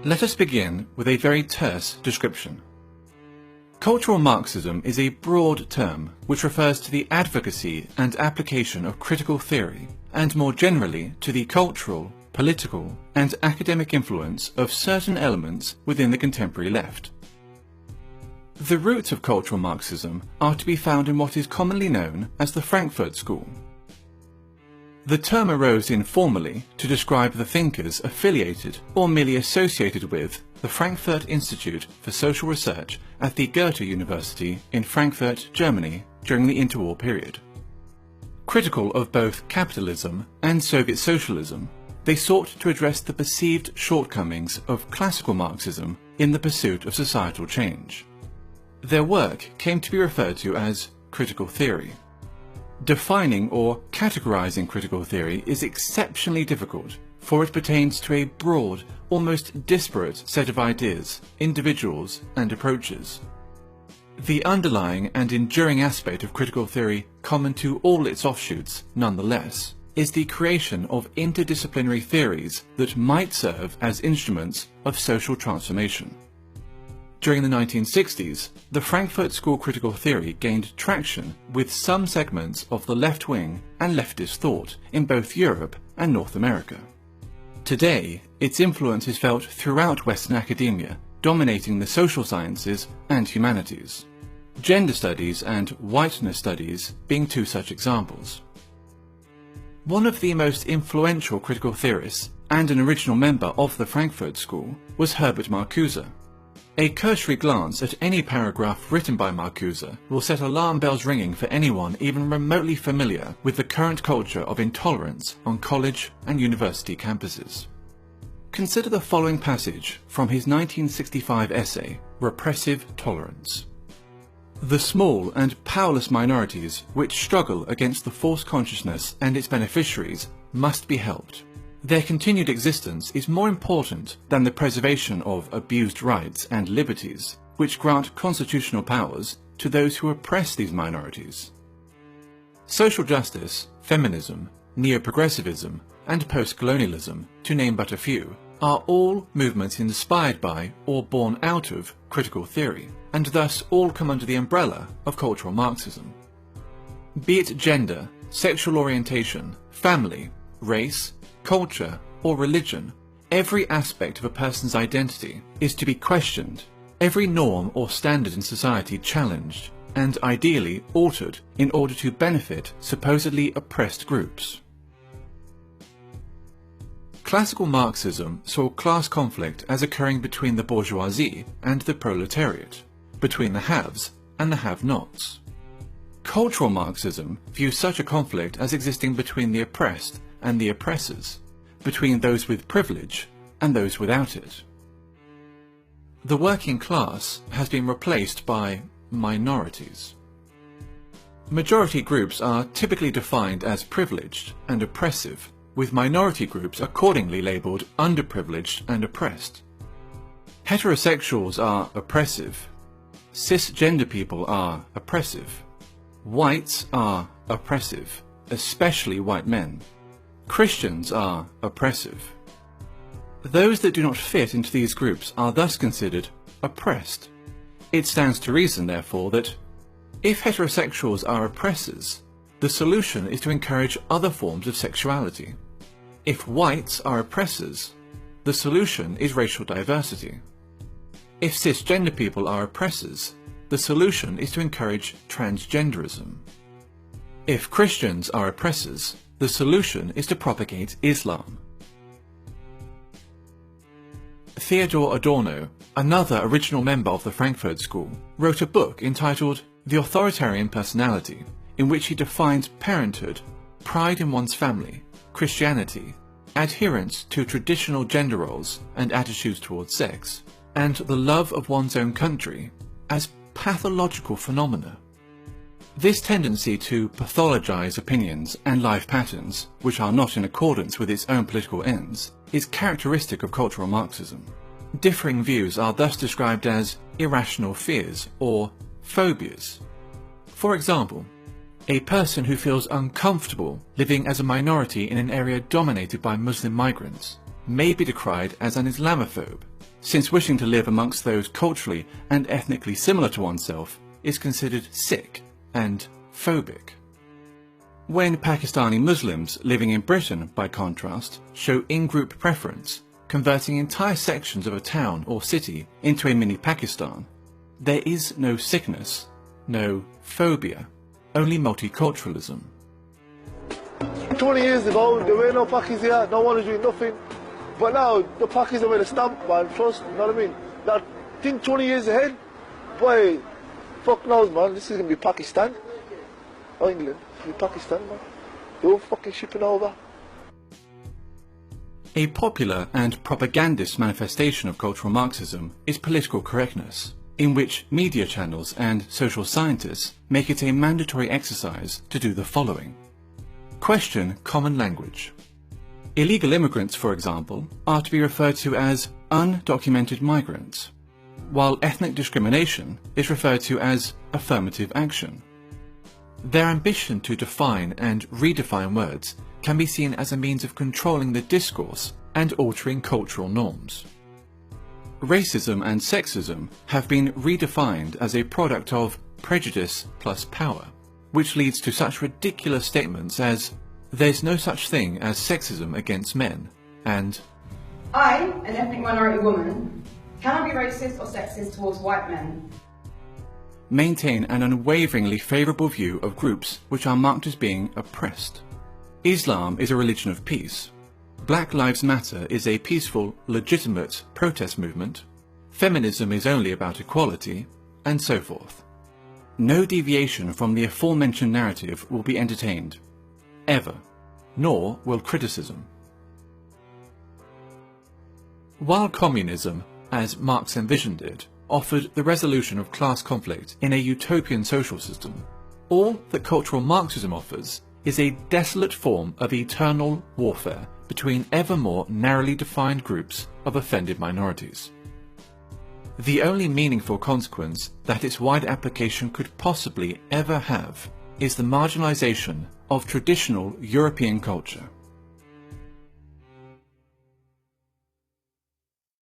Let us begin with a very terse description. Cultural Marxism is a broad term which refers to the advocacy and application of critical theory, and more generally to the cultural, political, and academic influence of certain elements within the contemporary left. The roots of cultural Marxism are to be found in what is commonly known as the Frankfurt School. The term arose informally to describe the thinkers affiliated or merely associated with the Frankfurt Institute for Social Research at the Goethe University in Frankfurt, Germany during the interwar period. Critical of both capitalism and Soviet socialism, they sought to address the perceived shortcomings of classical Marxism in the pursuit of societal change. Their work came to be referred to as critical theory. Defining or categorizing critical theory is exceptionally difficult, for it pertains to a broad, almost disparate set of ideas, individuals, and approaches. The underlying and enduring aspect of critical theory, common to all its offshoots, nonetheless, is the creation of interdisciplinary theories that might serve as instruments of social transformation. During the 1960s, the Frankfurt School critical theory gained traction with some segments of the left-wing and leftist thought in both Europe and North America. Today, its influence is felt throughout Western academia, dominating the social sciences and humanities. Gender studies and whiteness studies being two such examples. One of the most influential critical theorists and an original member of the Frankfurt School was Herbert Marcuse. A cursory glance at any paragraph written by Marcuse will set alarm bells ringing for anyone even remotely familiar with the current culture of intolerance on college and university campuses. Consider the following passage from his 1965 essay, Repressive Tolerance. The small and powerless minorities which struggle against the false consciousness and its beneficiaries must be helped. Their continued existence is more important than the preservation of abused rights and liberties, which grant constitutional powers to those who oppress these minorities. Social justice, feminism, neo-progressivism, and post-colonialism, to name but a few, are all movements inspired by or born out of critical theory, and thus all come under the umbrella of cultural Marxism. Be it gender, sexual orientation, family, race, culture, or religion, every aspect of a person's identity is to be questioned, every norm or standard in society challenged, and ideally altered in order to benefit supposedly oppressed groups. Classical Marxism saw class conflict as occurring between the bourgeoisie and the proletariat, between the haves and the have-nots. Cultural Marxism views such a conflict as existing between the oppressed and the oppressors, between those with privilege and those without it. The working class has been replaced by minorities. Majority groups are typically defined as privileged and oppressive, with minority groups accordingly labelled underprivileged and oppressed. Heterosexuals are oppressive, cisgender people are oppressive, whites are oppressive, especially white men. Christians are oppressive. Those that do not fit into these groups are thus considered oppressed. It stands to reason, therefore, that if heterosexuals are oppressors, the solution is to encourage other forms of sexuality. If whites are oppressors, the solution is racial diversity. If cisgender people are oppressors, the solution is to encourage transgenderism. If Christians are oppressors, the solution is to propagate Islam. Theodor Adorno, another original member of the Frankfurt School, wrote a book entitled The Authoritarian Personality, in which he defines parenthood, pride in one's family, Christianity, adherence to traditional gender roles and attitudes towards sex, and the love of one's own country as pathological phenomena. This tendency to pathologize opinions and life patterns, which are not in accordance with its own political ends, is characteristic of cultural Marxism. Differing views are thus described as irrational fears or phobias. For example, a person who feels uncomfortable living as a minority in an area dominated by Muslim migrants may be decried as an Islamophobe, since wishing to live amongst those culturally and ethnically similar to oneself is considered sick and phobic. When Pakistani Muslims living in Britain, by contrast, show in-group preference, converting entire sections of a town or city into a mini Pakistan, there is no sickness, no phobia, only multiculturalism. 20 years ago, there were no Pakis here, no one was doing nothing. But now, the Pakis have made a stamp, man, trust, you know what I mean? Now, think 20 years ahead, boy, fuck knows, man, this is going to be Pakistan. Or England, it's going to be Pakistan, man. They're all fucking shipping over. A popular and propagandist manifestation of cultural Marxism is political correctness, in which media channels and social scientists make it a mandatory exercise to do the following. Question common language. Illegal immigrants, for example, are to be referred to as undocumented migrants, while ethnic discrimination is referred to as affirmative action. Their ambition to define and redefine words can be seen as a means of controlling the discourse and altering cultural norms. Racism and sexism have been redefined as a product of prejudice plus power, which leads to such ridiculous statements as, "There's no such thing as sexism against men," and "I, an ethnic minority woman, cannot be racist or sexist towards white men." Maintain an unwaveringly favourable view of groups which are marked as being oppressed. Islam is a religion of peace. Black Lives Matter is a peaceful, legitimate protest movement. Feminism is only about equality, and so forth. No deviation from the aforementioned narrative will be entertained, ever, nor will criticism. While communism, as Marx envisioned it, offered the resolution of class conflict in a utopian social system, all that cultural Marxism offers is a desolate form of eternal warfare between ever more narrowly defined groups of offended minorities. The only meaningful consequence that its wide application could possibly ever have is the marginalization of traditional European culture.